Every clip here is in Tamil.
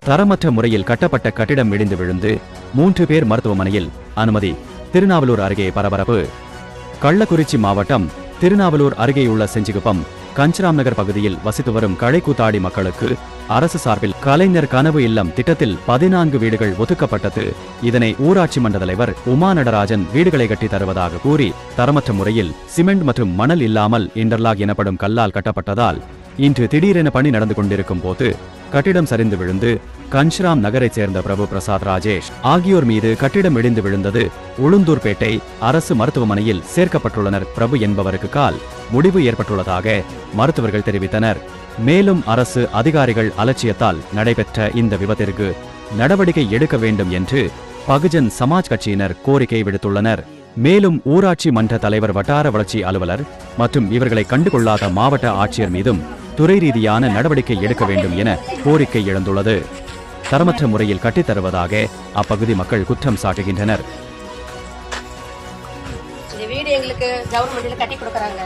தரமற்ற முறையில் கட்டப்பட்ட கட்டிடம் இடிந்து விழுந்து 3 பேர் மருத்துவமனையில் அனுமதி. திருநாவலூர் அருகே பரபரப்பு. கள்ளக்குறிச்சி மாவட்டம் திருநாவலூர் அருகேயுள்ள செஞ்சிகுப்பம் கஞ்சராம் நகர் பகுதியில் வசித்து வரும் கழைக்கூத்தாடி மக்களுக்கு அரசு சார்பில் கலைஞர் கனவு இல்லம் திட்டத்தில் 14 வீடுகள் ஒதுக்கப்பட்டது. இதனை ஊராட்சி மன்ற தலைவர் உமா நடராஜன் வீடுகளை கட்டி தருவதாக கூறி தரமற்ற முறையில் சிமெண்ட் மற்றும் மணல் இல்லாமல் இன்டர்லாக் எனப்படும் கல்லால் கட்டப்பட்டதால் இன்று திடீரென பணி நடந்து கொண்டிருக்கும் போது கட்டிடம் சரிந்து விழுந்து கஞ்சராம் நகரைச் சேர்ந்த பிரபு பிரசாத் ராஜேஷ் ஆகியோர் மீது கட்டிடம் இடிந்து விழுந்தது. உளுந்தூர்பேட்டை அரசு மருத்துவமனையில் சேர்க்கப்பட்டுள்ளனர். பிரபு என்பவருக்கு கால் முடிவு ஏற்பட்டுள்ளதாக மருத்துவர்கள் தெரிவித்தனர். மேலும் அரசு அதிகாரிகள் அலட்சியத்தால் நடைபெற்ற இந்த விபத்திற்கு நடவடிக்கை எடுக்க வேண்டும் என்று பகுஜன் சமாஜ் கட்சியினர் கோரிக்கை விடுத்துள்ளனர். மேலும் ஊராட்சி மன்ற தலைவர், வட்டார வளர்ச்சி அலுவலர் மற்றும் இவர்களை கண்டுகொள்ளாத மாவட்ட ஆட்சியர் மீதும் துறை ரீதியான நடவடிக்கை எடுக்க வேண்டும் என கோரிக்கை எழுந்துள்ளது. தரமற்ற முறையில் கட்டித்தருவதாக அப்பகுதி மக்கள் குற்றம் சாட்டுகின்றனர். இந்த வீடு எங்களுக்கு கவர்மெண்ட்ல கட்டி கொடுக்கறாங்க.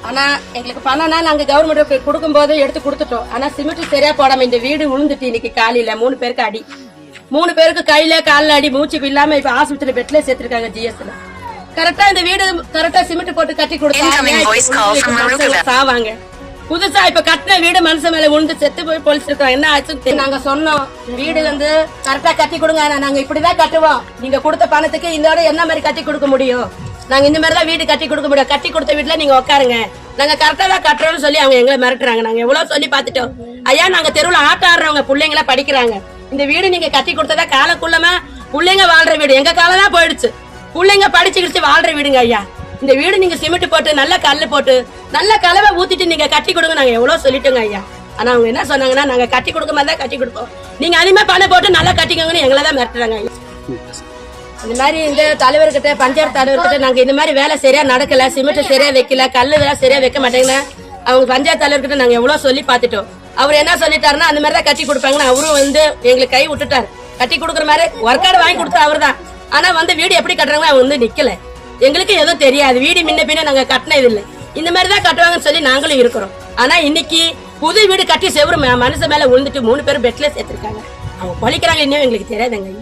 ஆனா எங்களுக்கு பணம்னா நாங்க கவர்மெண்ட் கொடுக்கும் போது எடுத்து கொடுத்துட்டோம். ஆனா சிமெண்ட் சரியா போடாம இந்த வீடு விழுந்துட்டு இன்னைக்கு காலையில 3 பேருக்கு அடி, 3 பேருக்கு கையில காலில் அடி, மூச்சு இல்லாம இப்ப ஆஸ்பத்திரி பெட்ல சேர்த்திருக்காங்க ஜிஎஸ்ல. கரெக்டா இந்த வீடு கரெக்டா சிமெண்ட் போட்டு கட்டி கொடுத்தாங்க. சாவாங்க. புதுசா இப்ப கட்டின வீடு மனுஷன் மேல விழுந்து செத்து போய் போலீஸ் இருக்காங்க. என்ன ஆச்சு நாங்க சொன்னோம், வீடு வந்து கரெக்டா கட்டி கொடுங்க, நாங்க இப்படிதான் கட்டுவோம், நீங்க கொடுத்த பணத்துக்கு இதோட என்ன மாதிரி கட்டி கொடுக்க முடியும், நாங்க இந்த மாதிரி தான் வீடு கட்டி கொடுக்க முடியும், கட்டி கொடுத்த வீட்டுல நீங்க உட்காருங்க, நாங்க கரெக்டா தான் கட்டுறோம்னு சொல்லி அவங்க எங்களை மிரட்டுறாங்க. நாங்க எவ்வளவு சொல்லி பாத்துட்டோம். ஐயா நாங்க தெருவுல ஆட்ட ஆடுறவங்க பிள்ளைங்களா படிக்கிறாங்க, இந்த வீடு நீங்க கட்டி கொடுத்ததா காலக்குள்ளமா பிள்ளைங்க வாழ்ற வீடு, எங்க காலம் தான் போயிடுச்சு, பிள்ளைங்க படிச்சுக்கிடுச்சு வாழ்ற வீடுங்க ஐயா. இந்த வீடு நீங்க சிமெண்ட் போட்டு நல்ல கல்லு போட்டு நல்ல கலவை ஊத்திட்டு நீங்க கட்டி கொடுங்க, நாங்க எவ்வளவு சொல்லிட்டோங்க ஐயா. ஆனா அவங்க என்ன சொன்னாங்கன்னா, நாங்க கட்டி கொடுக்க மாதிரி தான் கட்டி கொடுப்போம், நீங்க அதிகமா பணம் போட்டு நல்லா கட்டிக்கோங்கன்னு எங்களை தான் மிரட்டுறாங்க ஐயா. இந்த மாதிரி இந்த தலைவர்கிட்ட, பஞ்சாயத்து தலைவர்கிட்ட நாங்க இந்த மாதிரி வேலை சரியா நடக்கல, சிமெண்ட் சரியா வைக்கல, கல்லு வேலை சரியா வைக்க மாட்டேங்கன்னா அவங்க பஞ்சாயத்து தலைவர்கிட்ட நாங்க எவ்வளவு சொல்லி பாத்துட்டோம். அவர் என்ன சொல்லிட்டாருன்னா, அந்த மாதிரி தான் கட்டி கொடுப்பாங்கன்னு அவரும் வந்து எங்களுக்கு கை விட்டுட்டாரு. கட்டி கொடுக்குற மாதிரி ஒர்க்கார்டு வாங்கி கொடுத்தா அவர் தான். ஆனா வந்து வீடு எப்படி கட்டுறாங்க அவங்க வந்து நிக்கல, எங்களுக்கு எதுவும் தெரியாது, வீடு முன்ன பின்ன நாங்க கட்டினது இல்லை, இந்த மாதிரி தான் கட்டுவாங்கன்னு சொல்லி நாங்களும் இருக்கிறோம். ஆனா இன்னைக்கு புது வீடு கட்டி செவரு மனுஷன் மேல விழுந்துட்டு 3 பேரும் பெட்ல சேர்த்திருக்காங்க. அவங்க பழிக்கிறாங்க இன்னும் எங்களுக்கு தெரியாதுங்க.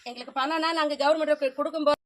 எங்களுக்கு பணம்னா நாங்க கவர்மெண்ட் கொடுக்கும் போது